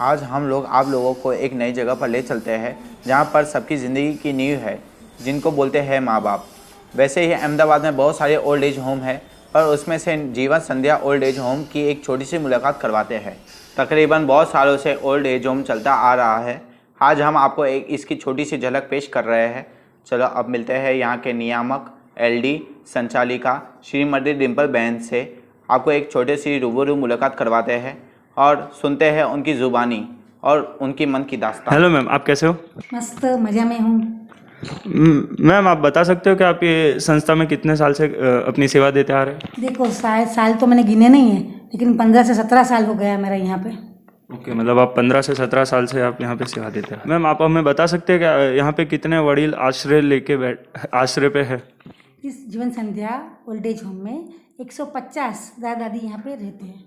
आज हम लोग आप लोगों को एक नई जगह पर ले चलते हैं जहाँ पर सबकी ज़िंदगी की नींव है, जिनको बोलते हैं माँ बाप। वैसे ही अहमदाबाद में बहुत सारे ओल्ड एज होम है, पर उसमें से जीवन संध्या ओल्ड एज होम की एक छोटी सी मुलाकात करवाते हैं। तकरीबन बहुत सालों से ओल्ड एज होम चलता आ रहा है। आज हम आपको एक इसकी छोटी सी झलक पेश कर रहे हैं। चलो अब मिलते हैं यहाँ के नियामक एलडी संचालिका श्रीमती डिम्पल बहन से। आपको एक छोटी सी रूबरू मुलाकात करवाते हैं और सुनते हैं उनकी ज़ुबानी और उनकी मन की दास्तान। हेलो मैम, आप कैसे हो? मस्त मज़ा में हूँ। मैम, आप बता सकते हो कि आप ये संस्था में कितने साल से अपनी सेवा देते आ रहे हैं? देखो साल तो मैंने गिने नहीं है, लेकिन 15 से 17 साल हो गया मेरा यहाँ पे। ओके, मतलब आप 15 से 17 साल से आप यहाँ पे सेवा देते हैं। मैम, आप हमें बता सकते हैं कि यहाँ पे कितने वडील आश्रय पे है? इस जीवन संध्या ओल्ड एज होम में 150 दादा दादी यहाँ पे रहते हैं।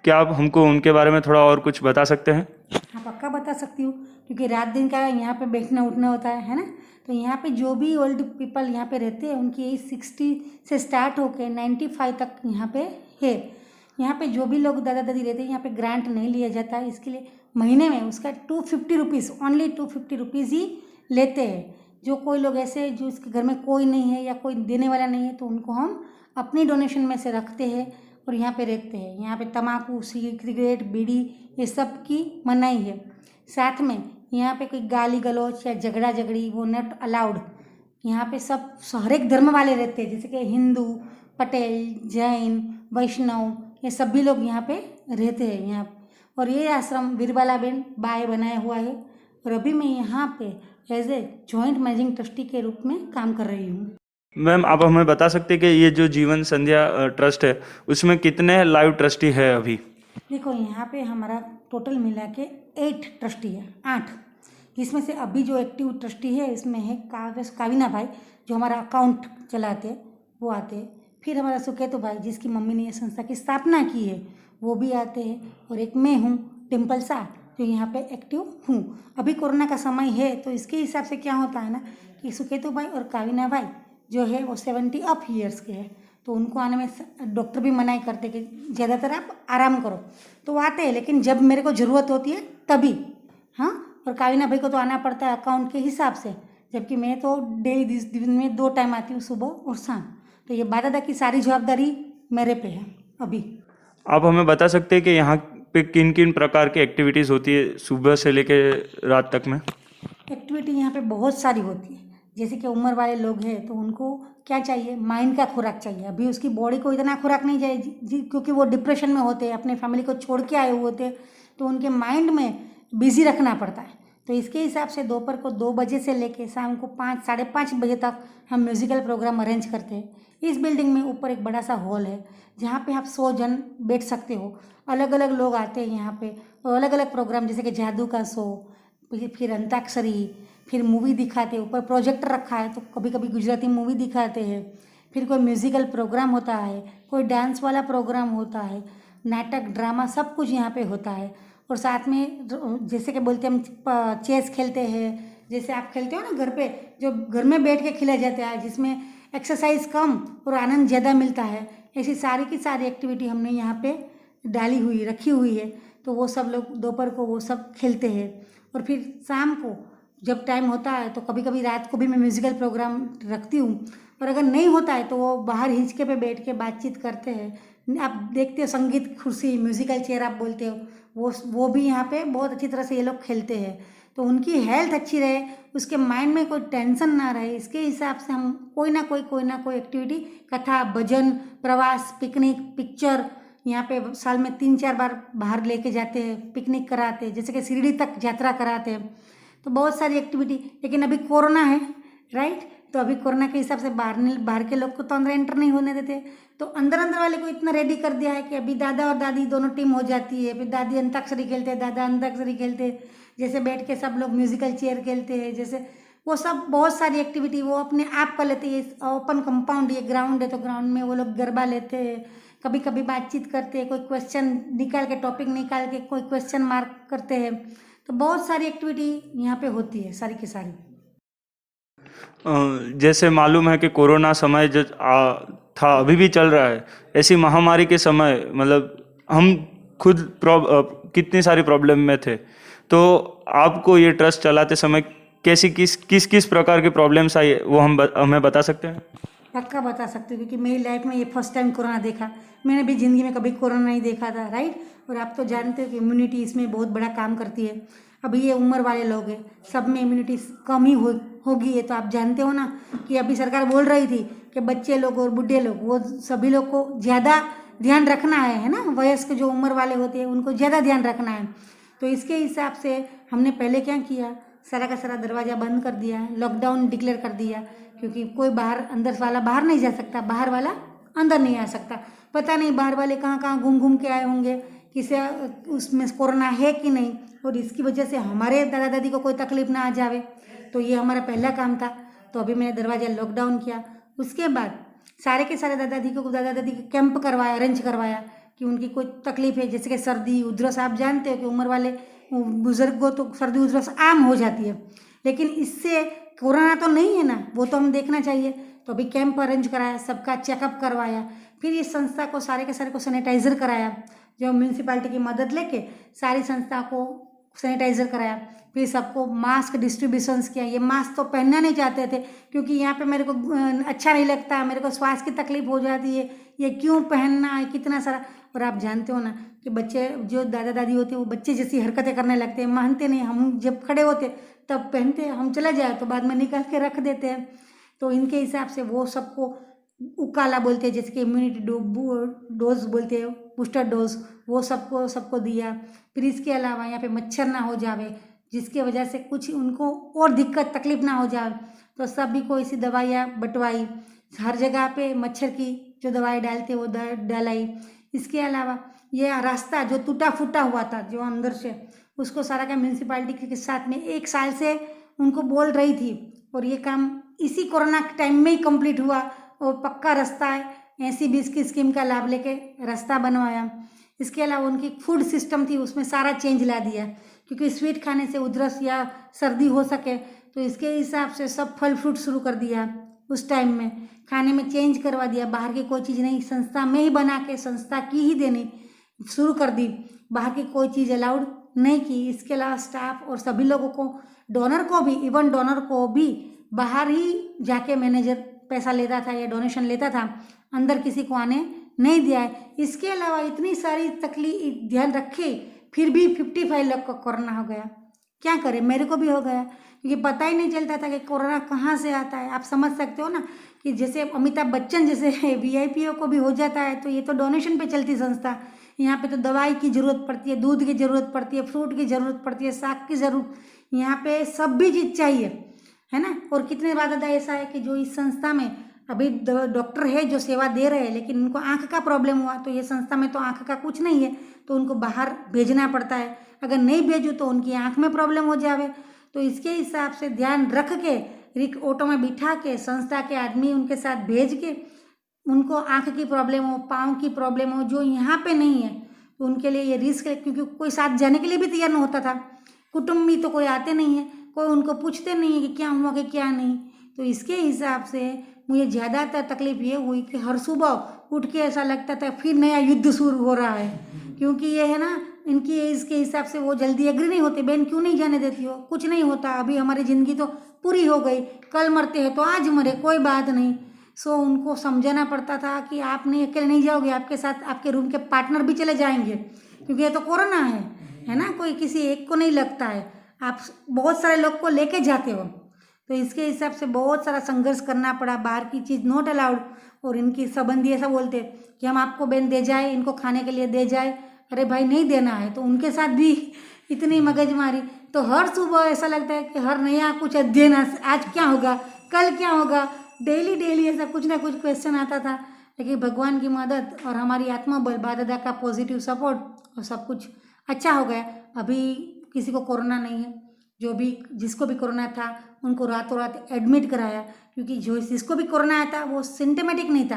क्या आप हमको उनके बारे में थोड़ा और कुछ बता सकते हैं? हाँ, पक्का बता सकती हूँ, क्योंकि रात दिन का यहाँ पे बैठना उठना होता है ना। तो यहाँ पे जो भी ओल्ड पीपल यहाँ पे रहते हैं उनकी एज 60 से स्टार्ट होकर 95 तक यहाँ पे है। यहाँ पे जो भी लोग दादा दादी रहते हैं यहाँ पे ग्रांट नहीं लिया जाता है, इसके लिए महीने में उसका 250 रुपीज़, ओनली 250 रुपीज़ ही लेते हैं। जो कोई लोग ऐसे जो इसके घर में कोई नहीं है या कोई देने वाला नहीं है तो उनको हम अपनी डोनेशन में से रखते हैं और यहाँ पे रखते हैं। यहाँ पे तम्बाकू, सिगरेट, बीड़ी ये सब की मनाही है। साथ में यहाँ पे कोई गाली गलौज या झगड़ा झगड़ी वो नॉट अलाउड। यहाँ पे सब हर एक धर्म वाले रहते हैं, जैसे कि हिंदू, पटेल, जैन, वैष्णव, ये सभी लोग यहाँ पे रहते हैं यहाँ। और ये आश्रम वीरबाला बेन बाय बनाया हुआ है और अभी मैं यहाँ पे as a joint managing trustee के रूप में काम कर रही हूँ। मैम, आप हमें बता सकते हैं कि ये जो जीवन संध्या ट्रस्ट है उसमें कितने लाइव ट्रस्टी है अभी? देखो यहाँ पे हमारा टोटल मिला के 8 ट्रस्टी है, 8। इसमें से अभी जो एक्टिव ट्रस्टी है इसमें है काविना भाई, जो हमारा अकाउंट चलाते हैं वो आते हैं। फिर हमारा सुकेतु भाई, जिसकी मम्मी ने ये संस्था की स्थापना की है, वो भी आते हैं। और एक मैं हूँ टिम्पल शाह, जो यहाँ पे एक्टिव हूँ। अभी कोरोना का समय है तो इसके हिसाब से क्या होता है ना कि सुकेतु भाई और काविना भाई जो है वो 70 अप ईयर्स के हैं, तो उनको आने में डॉक्टर भी मनाही करते कि ज़्यादातर आप आराम करो, तो वो आते हैं। लेकिन जब मेरे को ज़रूरत होती है तभी, हाँ। और काविना भाई को तो आना पड़ता है अकाउंट के हिसाब से, जबकि मैं तो डेली दिन में 2 टाइम आती हूँ, सुबह और शाम। तो ये दादा की सारी जवाबदारी मेरे पे है अभी। आप हमें बता सकते हैं कि यहाँ पे किन किन प्रकार की एक्टिविटीज़ होती है सुबह से लेकर रात तक में? एक्टिविटी यहाँ पे बहुत सारी होती है। जैसे कि उम्र वाले लोग हैं तो उनको क्या चाहिए, माइंड का खुराक चाहिए। अभी उसकी बॉडी को इतना खुराक नहीं चाहिए क्योंकि वो डिप्रेशन में होते हैं, अपने फैमिली को छोड़ के आए हुए होते हैं, तो उनके माइंड में बिजी रखना पड़ता है। तो इसके हिसाब से दोपहर को 2 बजे से लेके शाम को 5, साढ़े 5 बजे तक हम म्यूज़िकल प्रोग्राम अरेंज करते हैं। इस बिल्डिंग में ऊपर एक बड़ा सा हॉल है जहाँ पे आप 100 जन बैठ सकते हो। अलग अलग लोग आते हैं यहाँ पे और अलग अलग प्रोग्राम, जैसे कि जादू का शो, फिर अंताक्षरी, फिर मूवी दिखाते हैं। ऊपर प्रोजेक्टर रखा है तो कभी कभी गुजराती मूवी दिखाते हैं। फिर कोई म्यूज़िकल प्रोग्राम होता है, कोई डांस वाला प्रोग्राम होता है, नाटक, ड्रामा, सब कुछ यहाँ पे होता है। और साथ में जैसे कि बोलते हैं हम चेस खेलते हैं, जैसे आप खेलते हो ना घर पे, जो घर में बैठ के खेला जाता है, जिसमें एक्सरसाइज कम और आनंद ज़्यादा मिलता है। ऐसी सारी की सारी एक्टिविटी हमने यहाँ पे रखी हुई है। तो वो सब लोग दोपहर को वो सब खेलते हैं। और फिर शाम को जब टाइम होता है तो कभी कभी रात को भी मैं म्यूज़िकल प्रोग्राम रखती हूँ। और अगर नहीं होता है तो वो बाहर हिंचके पे बैठ के बातचीत करते हैं। आप देखते हो संगीत कुर्सी, म्यूज़िकल चेयर आप बोलते हो, वो भी यहाँ पे बहुत अच्छी तरह से ये लोग खेलते हैं। तो उनकी हेल्थ अच्छी रहे, उसके माइंड में कोई टेंशन ना रहे, इसके हिसाब से हम कोई ना कोई एक्टिविटी, कथा, भजन, प्रवास, पिकनिक, पिक्चर, यहाँ पे साल में 3-4 बार बाहर लेके जाते हैं, पिकनिक कराते हैं, जैसे कि शिरडी तक यात्रा कराते हैं। तो बहुत सारी एक्टिविटी। लेकिन अभी कोरोना है, राइट, तो अभी कोरोना के हिसाब से बाहर के लोग को तो अंदर एंटर नहीं होने देते। तो अंदर वाले को इतना रेडी कर दिया है कि अभी दादा और दादी दोनों टीम हो जाती है। फिर दादी अंताक्षरी खेलते हैं, दादा अंताक्षरी खेलते हैं, जैसे बैठ के सब लोग म्यूज़िकल चेयर खेलते हैं, जैसे वो सब बहुत सारी एक्टिविटी वो अपने आप कर लेते हैं। ओपन कंपाउंड, ये ग्राउंड है तो ग्राउंड में वो लोग गरबा लेते हैं, कभी कभी बातचीत करते हैं, कोई क्वेश्चन निकाल के, टॉपिक निकाल के कोई क्वेश्चन मार्क करते हैं। तो बहुत सारी एक्टिविटी यहाँ पे होती है, सारी की सारी। जैसे मालूम है कि कोरोना समय जो था अभी भी चल रहा है, ऐसी महामारी के समय मतलब हम खुद कितनी सारी प्रॉब्लम में थे। तो आपको ये ट्रस्ट चलाते समय कैसी किस प्रकार की प्रॉब्लम्स आई वो हमें बता सकते हैं? पक्का बता सकती हूँ, क्योंकि मेरी लाइफ में ये फर्स्ट टाइम कोरोना देखा। मैंने भी ज़िंदगी में कभी कोरोना नहीं देखा था, राइट। और आप तो जानते हो कि इम्यूनिटी इसमें बहुत बड़ा काम करती है। अभी ये उम्र वाले लोग हैं, सब में इम्यूनिटी कम ही होगी। ये तो आप जानते हो ना कि अभी सरकार बोल रही थी कि बच्चे लोग और बूढ़े लोग, वो सभी लोग को ज़्यादा ध्यान रखना है ना। वयस्क जो उम्र वाले होते हैं उनको ज़्यादा ध्यान रखना है। तो इसके हिसाब से हमने पहले क्या किया, सारा का सारा दरवाज़ा बंद कर दिया, लॉकडाउन डिक्लेयर कर दिया, क्योंकि कोई बाहर, अंदर वाला बाहर नहीं जा सकता, बाहर वाला अंदर नहीं आ सकता। पता नहीं बाहर वाले कहाँ कहाँ घूम के आए होंगे, किसे उसमें कोरोना है कि नहीं, और इसकी वजह से हमारे दादा दादी को कोई तकलीफ ना आ जावे। तो ये हमारा पहला काम था। तो अभी मैंने दरवाज़ा लॉकडाउन किया। उसके बाद सारे के सारे दादा दादी के कैंप करवाया, अरेंज करवाया कि उनकी कोई तकलीफ है, जैसे कि सर्दी उधरस। आप जानते हो कि उम्र वाले बुजुर्ग को तो सर्दी उधरस आम हो जाती है, लेकिन इससे कोरोना तो नहीं है ना, वो तो हम देखना चाहिए। तो अभी कैंप अरेंज कराया, सबका चेकअप करवाया। फिर इस संस्था को सारे के सारे को सैनिटाइज़र कराया, जो म्यूनसिपालिटी की मदद लेके सारी संस्था को सैनिटाइज़र कराया। फिर सबको मास्क डिस्ट्रीब्यूशंस किया। ये मास्क तो पहनना नहीं चाहते थे, क्योंकि यहाँ पे मेरे को अच्छा नहीं लगता, मेरे को श्वास की तकलीफ हो जाती है, ये क्यों पहनना है, कितना सारा। और आप जानते हो ना कि बच्चे जो दादा दादी होते हैं वो बच्चे जैसी हरकतें करने लगते हैं, मानते नहीं। हम जब खड़े होते तब पहनते, हम चले जाए तो बाद में निकाल के रख देते हैं। तो इनके हिसाब से वो सबको उकाला बोलते हैं, जैसे कि इम्यूनिटी डोज बोलते हैं, बूस्टर डोज, वो सबको दिया। फिर इसके अलावा यहाँ पे मच्छर ना हो जावे, जिसकी वजह से कुछ उनको और दिक्कत तकलीफ ना हो जाए, तो सभी को इसी दवाइयाँ बंटवाई। हर जगह पे मच्छर की जो दवाई डालते वो डालाई। इसके अलावा ये रास्ता जो टूटा फूटा हुआ था जो अंदर से, उसको सारा का म्यूनसिपालिटी के साथ में 1 साल से उनको बोल रही थी, और ये काम इसी कोरोना के टाइम में ही कंप्लीट हुआ। और पक्का रास्ता है, 80-20 की स्कीम का लाभ लेके रास्ता बनवाया। इसके अलावा उनकी फूड सिस्टम थी, उसमें सारा चेंज ला दिया, क्योंकि स्वीट खाने से उधरस या सर्दी हो सके, तो इसके हिसाब से सब फल फ्रूट शुरू कर दिया। उस टाइम में खाने में चेंज करवा दिया, बाहर की कोई चीज़ नहीं, संस्था में ही बना के संस्था की ही देनी शुरू कर दी, बाहर की कोई चीज़ अलाउड नहीं की। इसके अलावा स्टाफ और सभी लोगों को, डोनर को भी, इवन डोनर को भी बाहर ही जाके मैनेजर पैसा लेता था या डोनेशन लेता था, अंदर किसी को आने नहीं दिया है। इसके अलावा इतनी सारी तकलीफ ध्यान रखे, फिर भी 55 लोग को कोरोना हो गया। क्या करें, मेरे को भी हो गया, क्योंकि पता ही नहीं चलता था कि कोरोना कहाँ से आता है। आप समझ सकते हो ना कि जैसे अमिताभ बच्चन जैसे वीआईपीओ को भी हो जाता है, तो ये तो डोनेशन पे चलती संस्था। यहाँ पे तो दवाई की ज़रूरत पड़ती है, दूध की ज़रूरत पड़ती है, फ्रूट की ज़रूरत पड़ती है, साग की ज़रूरत, यहाँ पे सब भी चीज़ चाहिए, है ना। और कितने बार दादा ऐसा है कि जो इस संस्था में अभी डॉक्टर है जो सेवा दे रहे हैं, लेकिन उनको आँख का प्रॉब्लम हुआ, तो ये संस्था में तो आँख का कुछ नहीं है, तो उनको बाहर भेजना पड़ता है। अगर नहीं भेजूँ तो उनकी आँख में प्रॉब्लम हो जावे। तो इसके हिसाब से ध्यान रख के ऑटो में बिठा के संस्था के आदमी उनके साथ भेज के, उनको आँख की प्रॉब्लम हो, पाँव की प्रॉब्लम हो, जो यहाँ पे नहीं है, तो उनके लिए ये रिस्क है, क्योंकि कोई साथ जाने के लिए भी तैयार नहीं होता था। कुटुंब भी तो कोई आते नहीं है, कोई उनको पूछते नहीं है कि क्या हुआ कि क्या नहीं। तो इसके हिसाब से मुझे ज़्यादातर तकलीफ ये हुई कि हर सुबह उठ के ऐसा लगता था फिर नया युद्ध शुरू हो रहा है, क्योंकि ये है ना, इनकी एज के हिसाब से वो जल्दी एग्री नहीं होते। बहन क्यों नहीं जाने देती हो, कुछ नहीं होता, अभी हमारी ज़िंदगी तो पूरी हो गई, कल मरते हैं तो आज मरे, कोई बात नहीं। सो उनको समझाना पड़ता था कि आप नहीं, अकेले नहीं जाओगे, आपके साथ आपके रूम के पार्टनर भी चले जाएंगे, क्योंकि ये तो कोरोना है ना, कोई किसी एक को नहीं लगता है, आप बहुत सारे लोग को लेके जाते हो। तो इसके हिसाब से बहुत सारा संघर्ष करना पड़ा। बाहर की चीज़ नॉट अलाउड। और इनकी संबंधी ऐसा बोलते कि हम आपको बहन दे जाए, इनको खाने के लिए दे जाए, अरे भाई नहीं देना है, तो उनके साथ भी इतनी मगजमारी। तो हर सुबह ऐसा लगता है कि हर नया कुछ अध्ययन, आज क्या होगा, कल क्या होगा, डेली ऐसा कुछ ना कुछ क्वेश्चन आता था। लेकिन भगवान की मदद और हमारी आत्मबल, बाप दादा का पॉजिटिव सपोर्ट, और सब कुछ अच्छा हो गया। अभी किसी को कोरोना नहीं है, जिसको भी कोरोना था उनको रातों रात एडमिट कराया, क्योंकि जिसको भी कोरोना आया था वो सिम्टमेटिक नहीं था,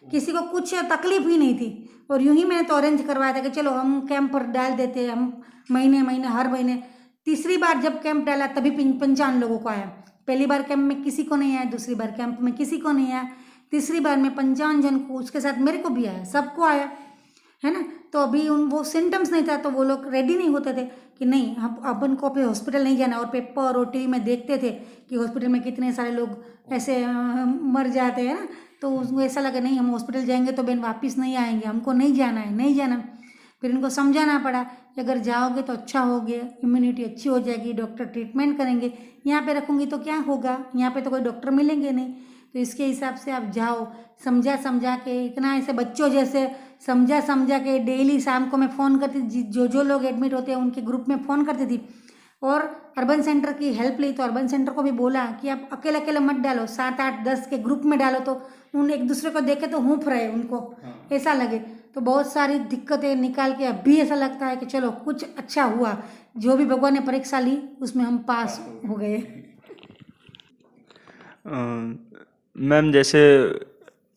किसी को कुछ तकलीफ ही नहीं थी। और यूं ही मैंने तो अरेंज करवाया था कि चलो हम कैंप पर डाल देते, हम महीने हर महीने। तीसरी बार जब कैंप डाला तभी 55 लोगों को आया। पहली बार कैंप में किसी को नहीं आया, दूसरी बार कैंप में किसी को नहीं आया, तीसरी बार में 55 जन को, उसके साथ मेरे को भी आया, सबको आया, है ना। तो अभी उन वो सिम्टम्स नहीं था तो वो लोग रेडी नहीं होते थे कि नहीं हम अपन को अभी हॉस्पिटल नहीं जाना। और पेपर और टीवी में देखते थे कि हॉस्पिटल में कितने सारे लोग ऐसे मर जाते हैं ना, तो उसको ऐसा लगा नहीं हम हॉस्पिटल जाएंगे तो बहन वापस नहीं आएंगे, हमको नहीं जाना है, नहीं जाना। फिर इनको समझाना पड़ा कि अगर जाओगे तो अच्छा हो गया, इम्यूनिटी अच्छी हो जाएगी, डॉक्टर ट्रीटमेंट करेंगे। यहाँ पे रखूँगी तो क्या होगा, यहाँ पे तो कोई डॉक्टर मिलेंगे नहीं। तो इसके हिसाब से आप जाओ, समझा के, इतना ऐसे बच्चों जैसे समझा के डेली शाम को मैं फ़ोन करती थी, जो लोग एडमिट होते हैं उनके ग्रुप में फ़ोन करती थी। और अर्बन सेंटर की हेल्प ली तो अर्बन सेंटर को भी बोला कि आप अकेले अकेले मत डालो, 7, 8, 10 के ग्रुप में डालो तो उन एक दूसरे को देखे तो हूँफ रहे उनको, ऐसा लगे। तो बहुत सारी दिक्कतें निकाल के अब भी ऐसा लगता है कि चलो कुछ अच्छा हुआ, जो भी भगवान ने परीक्षा ली उसमें हम पास हो गए। मैम जैसे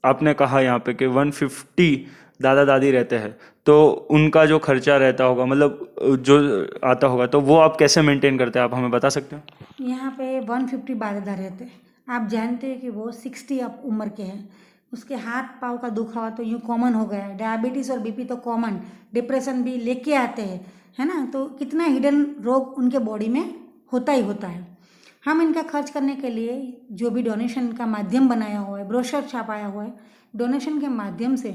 आपने कहा यहाँ पे कि 150 दादा दादी रहते हैं, तो उनका जो खर्चा रहता होगा, मतलब जो आता होगा, तो वो आप कैसे मेंटेन करते हैं, आप हमें बता सकते हो? यहाँ पे 150 दादा रहते हैं। आप जानते हैं कि वो 60 अप उम्र के हैं। उसके हाथ पाँव का दुखावा तो यूँ कॉमन हो गया है। डायबिटीज़ और बीपी तो कॉमन, डिप्रेशन भी लेके आते हैं, है ना। तो कितना हिडन रोग उनके बॉडी में होता ही होता है। हम इनका खर्च करने के लिए जो भी डोनेशन का माध्यम बनाया हुआ है, ब्रोशर छापाया हुआ है डोनेशन के माध्यम से,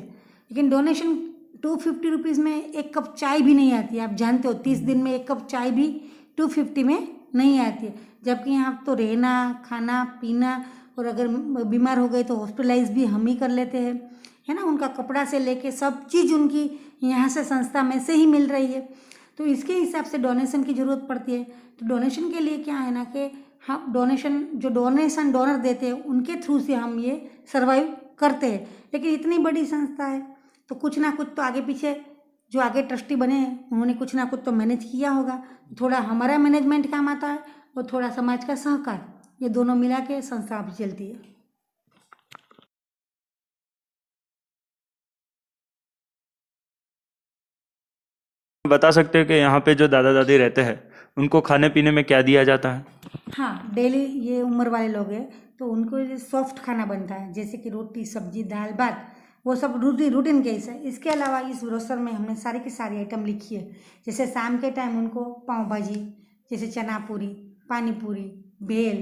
लेकिन डोनेशन 250 रुपीज़ में एक कप चाय भी नहीं आती है। आप जानते हो 30 दिन में एक कप चाय भी 250 में नहीं आती है। जबकि यहाँ तो रहना, खाना पीना, और अगर बीमार हो गए तो हॉस्पिटलाइज भी हम ही कर लेते हैं, है ना। उनका कपड़ा से लेके सब चीज़ उनकी यहाँ से संस्था में से ही मिल रही है। तो इसके हिसाब से डोनेशन की ज़रूरत पड़ती है। तो डोनेशन के लिए क्या है ना कि हम डोनेशन डोनर देते हैं उनके थ्रू से हम ये सर्वाइव करते हैं। लेकिन इतनी बड़ी संस्था है तो कुछ ना कुछ तो आगे पीछे जो आगे ट्रस्टी बने हैं उन्होंने कुछ ना कुछ तो मैनेज किया होगा। थोड़ा हमारा मैनेजमेंट काम आता है और थोड़ा समाज का सहकार, ये दोनों मिला के संस्था अभी चलती है। बता सकते हैं कि यहाँ पे जो दादा दादी रहते हैं उनको खाने पीने में क्या दिया जाता है? हाँ, डेली ये उम्र वाले लोग हैं तो उनको ये सॉफ्ट खाना बनता है, जैसे कि रोटी, सब्जी, दाल, भात, वो सब रूटीन के हिस्सा है। इसके अलावा इस ब्रोशर में हमने सारी की सारी आइटम लिखी है। जैसे शाम के टाइम उनको पाव भाजी, जैसे चना पूरी, पानी पूरी, भेल,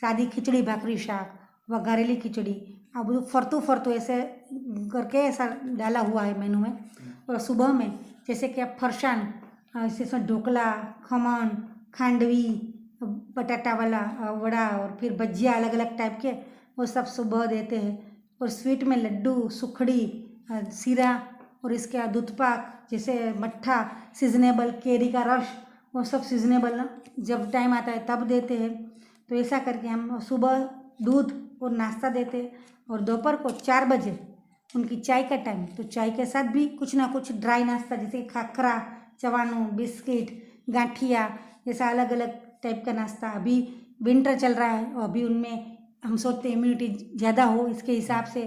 सादी खिचड़ी, भाकरी, शाक, वघारेली खिचड़ी, अब वो फरतू ऐसे करके ऐसा डाला हुआ है मेनू में। और सुबह में जैसे कि अब फरसान, जैसे ढोकला, खमन, खांडवी, बटाटा वाला वड़ा, और फिर भजिया अलग अलग टाइप के, वो सब सुबह देते हैं। और स्वीट में लड्डू, सुखड़ी, सीरा, और इसके बाद दूध पाक, जैसे मट्ठा, सीजनेबल, केरी का रस, वो सब सीजनेबल जब टाइम आता है तब देते हैं। तो ऐसा करके हम सुबह दूध और नाश्ता देते हैं। और दोपहर को 4 बजे उनकी चाय का टाइम, तो चाय के साथ भी कुछ ना कुछ ड्राई नाश्ता, जैसे खाखरा, चवानू, बिस्किट, गांठिया, जैसा अलग अलग टाइप का नाश्ता। अभी विंटर चल रहा है और अभी उनमें हम सोचते हैं इम्यूनिटी ज़्यादा हो, इसके हिसाब से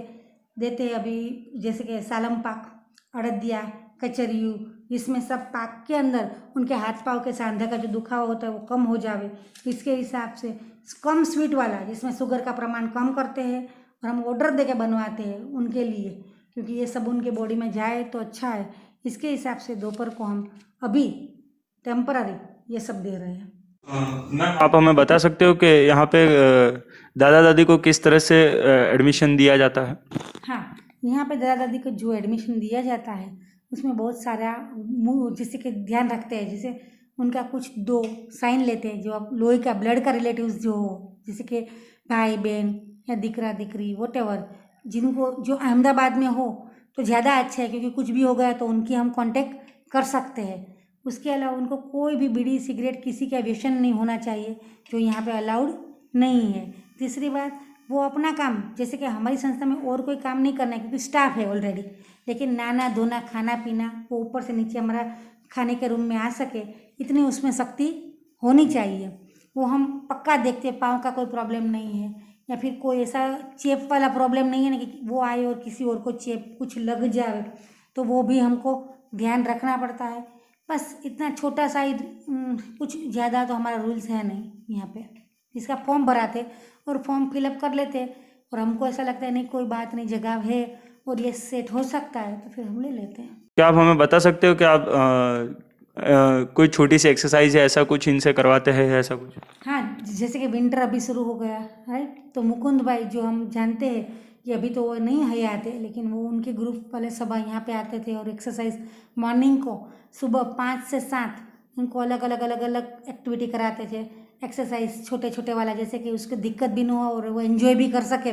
देते हैं। अभी जैसे कि सालम पाक, अड़दिया, कचरियू, इसमें सब पाक के अंदर उनके हाथ पाँव के सांधे का जो दुखावा होता है वो कम हो जावे, इसके हिसाब से कम स्वीट वाला, जिसमें शुगर का प्रमाण कम करते हैं, और हम ऑर्डर दे के बनवाते हैं उनके लिए, क्योंकि ये सब उनके बॉडी में जाए तो अच्छा है। इसके हिसाब से दोपहर को हम अभी टेम्पररी ये सब दे रहे हैं। मैम आप हमें बता सकते हो कि यहाँ पे दादा दादी को किस तरह से एडमिशन दिया जाता है? हाँ, यहाँ पे दादा दादी को जो एडमिशन दिया जाता है उसमें बहुत सारा जैसे कि ध्यान रखते हैं। जैसे उनका कुछ 2 साइन लेते हैं, जो आप लोही का ब्लड का रिलेटिव्स जो हो, जैसे कि भाई बहन या दिकरा दिकरी वॉटेवर, जिनको जो अहमदाबाद में हो तो ज़्यादा अच्छा है, क्योंकि कुछ भी हो गया तो उनकी हम कांटेक्ट कर सकते हैं। उसके अलावा उनको कोई भी बीड़ी सिगरेट किसी का व्यसन नहीं होना चाहिए, जो यहाँ पे अलाउड नहीं है। तीसरी बात, वो अपना काम, जैसे कि हमारी संस्था में और कोई काम नहीं करना है क्योंकि स्टाफ है ऑलरेडी, लेकिन नहाना धोना, खाना पीना, वो ऊपर से नीचे हमारा खाने के रूम में आ सके, इतनी उसमें शक्ति होनी चाहिए। वो हम पक्का देखते, पाँव का कोई प्रॉब्लम नहीं है या फिर कोई ऐसा चेप वाला प्रॉब्लम नहीं है ना कि वो आए और किसी और को चेप कुछ लग जाए, तो वो भी हमको ध्यान रखना पड़ता है। बस इतना छोटा सा ही, कुछ ज़्यादा तो हमारा रूल्स है नहीं यहाँ पे। इसका फॉर्म भराते और फॉर्म फिलअप कर लेते, और हमको ऐसा लगता है नहीं कोई बात नहीं, जगह है और ये सेट हो सकता है, तो फिर हम ले लेते हैं। क्या आप हमें बता सकते हो कि आप कोई छोटी सी एक्सरसाइज है ऐसा कुछ इनसे करवाते हैं ऐसा कुछ? हाँ, जैसे कि विंटर अभी शुरू हो गया, राइट। तो मुकुंद भाई जो हम जानते हैं कि अभी तो वो नहीं है आते, लेकिन वो उनके ग्रुप वाले सब यहाँ पे आते थे और एक्सरसाइज मॉर्निंग को सुबह 5 से 7 उनको अलग अलग अलग अलग एक्टिविटी कराते थे। एक्सरसाइज छोटे छोटे वाला, जैसे कि उसको दिक्कत भी ना हो और वो एंजॉय भी कर सके।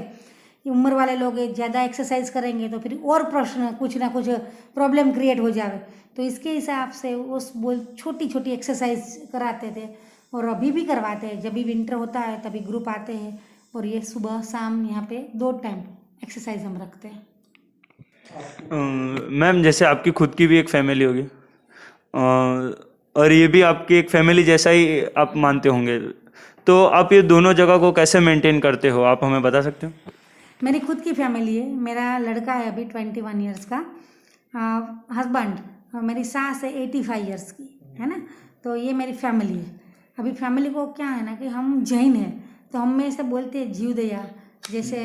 ये उम्र वाले लोग ज़्यादा एक्सरसाइज करेंगे तो फिर और प्रश्न कुछ ना कुछ प्रॉब्लम क्रिएट हो जाए, तो इसके हिसाब से उस बोल छोटी छोटी एक्सरसाइज कराते थे और अभी भी करवाते हैं। जब भी विंटर होता है तभी ग्रुप आते हैं और ये सुबह शाम यहाँ पे 2 टाइम एक्सरसाइज हम रखते हैं। मैम जैसे आपकी खुद की भी एक फैमिली होगी और ये भी आपकी एक फैमिली जैसा ही आप मानते होंगे, तो आप ये दोनों जगह को कैसे मेंटेन करते हो, आप हमें बता सकते हो? मेरी खुद की फैमिली है, मेरा लड़का है अभी 21 ईयर्स का, हस्बैंड, मेरी सास है 85 ईयर्स की, है ना। तो ये मेरी फैमिली है। अभी फैमिली को क्या है ना कि हम जैन हैं तो हम में से बोलते हैं जीव दया, जैसे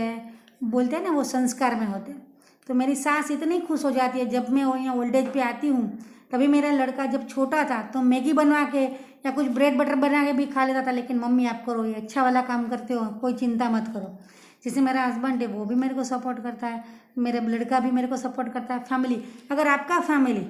बोलते हैं ना वो संस्कार में होते हैं। तो मेरी सास इतनी खुश हो जाती है जब मैं यहाँ ओल्ड एज पे आती हूँ। तभी मेरा लड़का जब छोटा था तो मैगी बनवा के या कुछ ब्रेड बटर बना के भी खा लेता था, लेकिन मम्मी आप करो, ये अच्छा वाला काम करते हो, कोई चिंता मत करो। जैसे मेरा हस्बैंड है वो भी मेरे को सपोर्ट करता है, मेरा लड़का भी मेरे को सपोर्ट करता है। फैमिली, अगर आपका फैमिली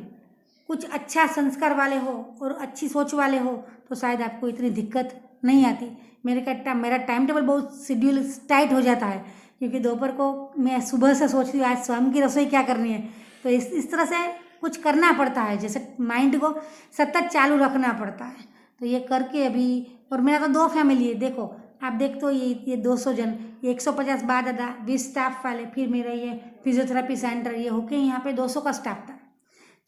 कुछ अच्छा संस्कार वाले हो और अच्छी सोच वाले हो तो शायद आपको इतनी दिक्कत नहीं आती। मेरा टाइम टेबल बहुत शेड्यूल टाइट हो जाता है, क्योंकि दोपहर को मैं सुबह से सोचती हूँ आज शाम की रसोई क्या करनी है, तो इस तरह से कुछ करना पड़ता है, जैसे माइंड को सतत चालू रखना पड़ता है। तो ये करके अभी, और मेरा तो 2 फैमिली है, देखो आप देखते हो ये 200 जन, ये 150 बाद दादा, 20 स्टाफ वाले, फिर मेरा ये फिजियोथेरेपी सेंटर, ये होके यहाँ पे 200 का स्टाफ था।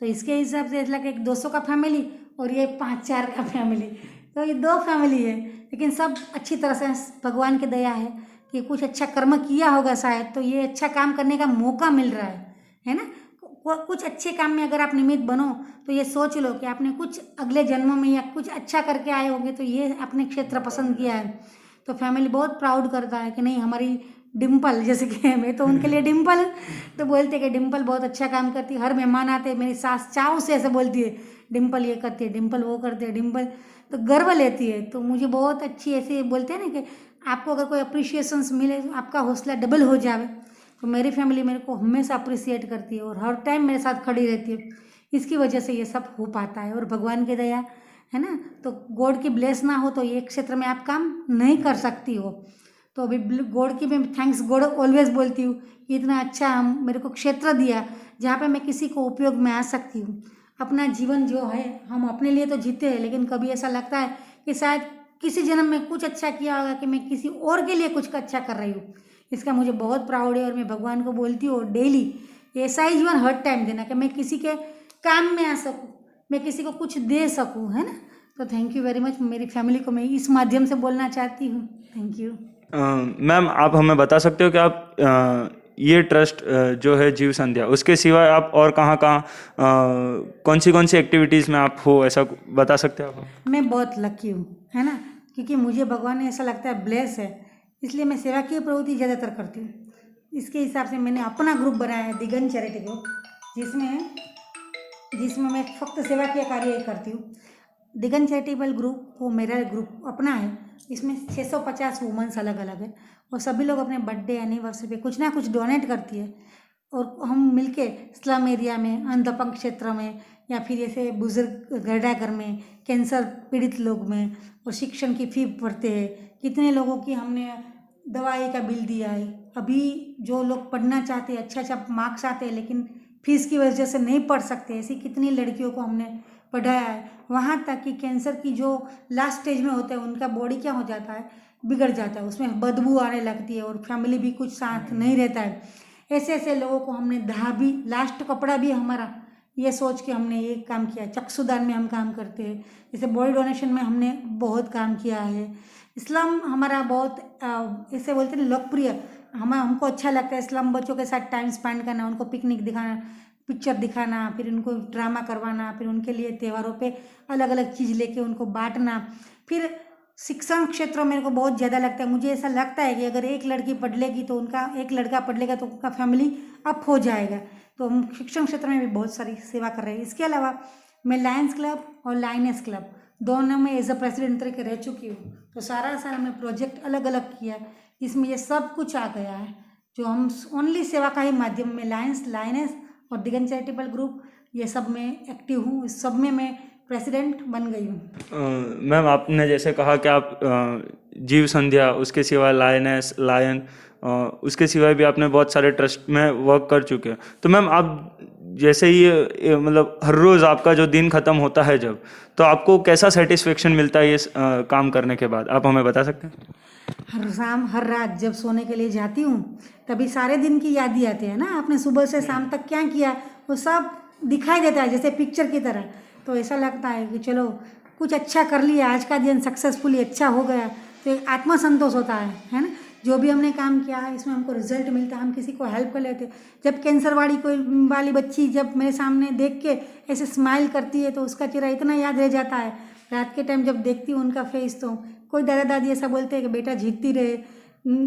तो इसके हिसाब से मतलब एक 200 का फैमिली और ये 5-4 का फैमिली, तो ये 2 फैमिली है। लेकिन सब अच्छी तरह से भगवान की दया है कि कुछ अच्छा कर्म किया होगा शायद, तो ये अच्छा काम करने का मौका मिल रहा है ना। कुछ अच्छे काम में अगर आप निमित्त बनो तो ये सोच लो कि आपने कुछ अगले जन्मों में या कुछ अच्छा करके आए होंगे, तो ये आपने क्षेत्र पसंद किया है। तो फैमिली बहुत प्राउड करता है कि नहीं हमारी डिम्पल, जैसे कि मैं तो उनके लिए डिम्पल, तो बोलते कि डिम्पल बहुत अच्छा काम करती है। हर मेहमान आते मेरी सास चाव से ऐसे बोलती है डिम्पल ये करती है, डिम्पल वो करती है, डिम्पल, तो गर्व लेती है। तो मुझे बहुत अच्छी ऐसे बोलते हैं ना कि आपको अगर कोई अप्रिशिएशंस मिले तो आपका हौसला डबल हो जाए। तो मेरी फैमिली मेरे को हमेशा अप्रिशिएट करती है और हर टाइम मेरे साथ खड़ी रहती है। इसकी वजह से ये सब हो पाता है और भगवान की दया है ना। तो गॉड की ब्लेस ना हो तो ये क्षेत्र में आप काम नहीं कर सकती हो। तो अभी गॉड की मैं थैंक्स गॉड ऑलवेज बोलती हूँ कि इतना अच्छा मेरे को क्षेत्र दिया जहाँ पे मैं किसी को उपयोग में आ सकती हूँ। अपना जीवन जो है हम अपने लिए तो जीते हैं, लेकिन कभी ऐसा लगता है कि शायद किसी जन्म में कुछ अच्छा किया होगा कि मैं किसी और के लिए कुछ अच्छा कर रही हूँ। इसका मुझे बहुत प्राउड है और मैं भगवान को बोलती हूँ डेली ऐसा ही जीवन हर टाइम देना कि मैं किसी के काम में आ सकूँ, मैं किसी को कुछ दे सकूँ, है ना। तो थैंक यू वेरी मच। मेरी फैमिली को मैं इस माध्यम से बोलना चाहती हूँ, थैंक यू। मैम आप हमें बता सकते हो कि आप ये ट्रस्ट जो है जीव संध्या, उसके सिवाय आप और कहाँ कौन सी एक्टिविटीज़ में आप हो, ऐसा बता सकते हो आप? मैं बहुत लकी हूँ, है ना, क्योंकि मुझे भगवान ने ऐसा लगता है ब्लेस है, इसलिए मैं सेवा की प्रवृत्ति ज़्यादातर करती हूँ। इसके हिसाब से मैंने अपना ग्रुप बनाया है दिगंत चैरिटी ग्रुप, जिसमें मैं फक्त सेवा के कार्य ही करती हूँ। दिगंत चैरिटेबल ग्रुप वो मेरा ग्रुप अपना है, इसमें 650 वुमेंस अलग अलग है और सभी लोग अपने बर्थडे एनिवर्सरी पे कुछ ना कुछ डोनेट करती है और हम मिलके स्लम एरिया में, अंधपंग क्षेत्र में या फिर ऐसे बुजुर्ग घरडाघर में, कैंसर पीड़ित लोग में, और शिक्षण की फी भरते हैं। कितने लोगों की हमने दवाई का बिल दिया है। अभी जो लोग पढ़ना चाहते हैं, अच्छा मार्क्स आते हैं, लेकिन फीस की वजह से नहीं पढ़ सकते, ऐसी कितनी लड़कियों को हमने पढ़ाया है। वहाँ तक कि कैंसर की जो लास्ट स्टेज में होते हैं उनका बॉडी क्या हो जाता है, बिगड़ जाता है, उसमें बदबू आने लगती है और फैमिली भी कुछ साथ नहीं रहता है। ऐसे ऐसे लोगों को हमने भी, लास्ट कपड़ा भी हमारा ये सोच के हमने ये काम किया। चक्षुदान में हम काम करते हैं, जैसे बॉडी डोनेशन में हमने बहुत काम किया है। इस्लाम हमारा बहुत ऐसे बोलते हैं लोकप्रिय, हमको अच्छा लगता है इस्लाम बच्चों के साथ टाइम स्पेंड करना, उनको पिकनिक दिखाना, पिक्चर दिखाना, फिर उनको ड्रामा करवाना, फिर उनके लिए त्योहारों पे अलग अलग चीज़ लेके उनको बांटना। फिर शिक्षण क्षेत्र में मेरे को बहुत ज़्यादा लगता है। मुझे ऐसा लगता है कि अगर एक लड़की पढ़ लेगी तो उनका, एक लड़का पढ़ लेगा तो उनका फैमिली अप हो जाएगा। तो हम शिक्षण क्षेत्र में भी बहुत सारी सेवा कर रहे हैं। इसके अलावा मैं लायंस क्लब और लायनेस क्लब दोनों में एज अ प्रेसिडेंट तरीके रह चुकी हूँ। तो सारा हमने प्रोजेक्ट अलग अलग किया, इसमें ये सब कुछ आ गया है जो हम ओनली सेवा का ही माध्यम में लायंस, लायनेस और दिगंत चैरिटेबल ग्रुप, ये सब में एक्टिव हूँ। इस सब में मैं प्रेसिडेंट बन गई हूँ। मैम आपने जैसे कहा कि आप जीव संध्या, उसके सिवा लायनेस, लायन, उसके सिवा भी आपने बहुत सारे ट्रस्ट में वर्क कर चुके हैं। तो मैम आप जैसे ये मतलब हर रोज़ आपका जो दिन ख़त्म होता है जब, तो आपको कैसा सेटिस्फेक्शन मिलता है ये काम करने के बाद, आप हमें बता सकते हैं? हर शाम हर रात जब सोने के लिए जाती हूँ तभी सारे दिन की याद ही आती है ना। आपने सुबह से शाम तक क्या किया वो सब दिखाई देता है जैसे पिक्चर की तरह। तो ऐसा लगता है कि चलो कुछ अच्छा कर लिया, आज का दिन सक्सेसफुली अच्छा हो गया, तो एक आत्मसंतोष होता है ना। जो भी हमने काम किया है इसमें हमको रिजल्ट मिलता है, हम किसी को हेल्प कर लेते। जब कैंसर वाली बच्ची जब मेरे सामने देख के ऐसे स्माइल करती है तो उसका चेहरा इतना याद रह जाता है। रात के टाइम जब देखती हूँ उनका फेस, तो कोई दादा दादी ऐसा बोलते हैं कि बेटा जीतती रहे,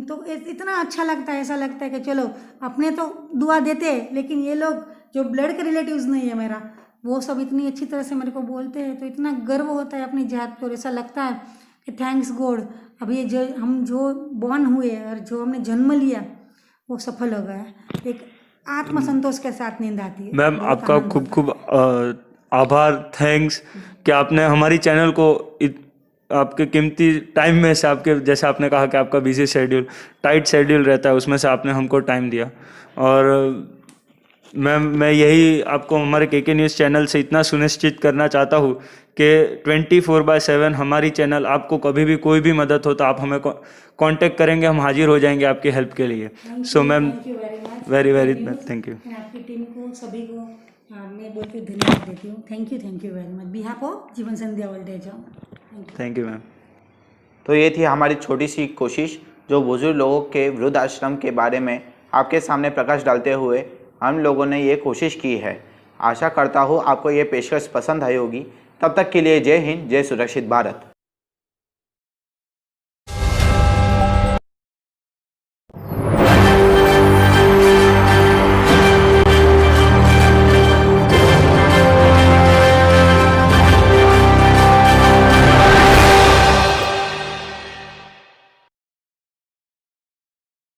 तो इतना अच्छा लगता है। ऐसा लगता है कि चलो अपने तो दुआ देते हैं, लेकिन ये लोग जो ब्लड के रिलेटिव्स नहीं है मेरा, वो सब इतनी अच्छी तरह से मेरे को बोलते हैं, तो इतना गर्व होता है अपनी जात पर। ऐसा लगता है कि थैंक्स गॉड, अभी जो हम जो बॉर्न हुए और जो हमने जन्म लिया वो सफल हो गया। एक आत्मसंतोष के साथ नींद आती है। मैम आपका खूब खूब आभार, थैंक्स कि आपने हमारी चैनल को आपके कीमती टाइम में से, आपके जैसे आपने कहा कि आपका बिजी शेड्यूल, टाइट शेड्यूल रहता है, उसमें से आपने हमको टाइम दिया। और मैं यही आपको हमारे केके न्यूज़ चैनल से इतना सुनिश्चित करना चाहता हूँ कि 24/7 हमारी चैनल, आपको कभी भी कोई भी मदद हो तो आप हमें कांटेक्ट करेंगे, हम हाजिर हो जाएंगे आपकी हेल्प के लिए। So ma'am very very thank you. आपकी टीम को, सभी को मैं बोलती हूँ धन्यवाद देती हूँ। Thank you very much. Behalf of Jeevan Sandhya world age. Thank you ma'am. तो ये थी हमारी छोटी सी कोशिश जो बुजुर्ग लोगों के वृद्धाश्रम के बारे में आपके सामने प्रकाश डालते हुए हम लोगों ने ये कोशिश की है। आशा करता हूँ आपको ये पेशकश पसंद आई होगी। तब तक के लिए जय हिंद, जय सुरक्षित भारत।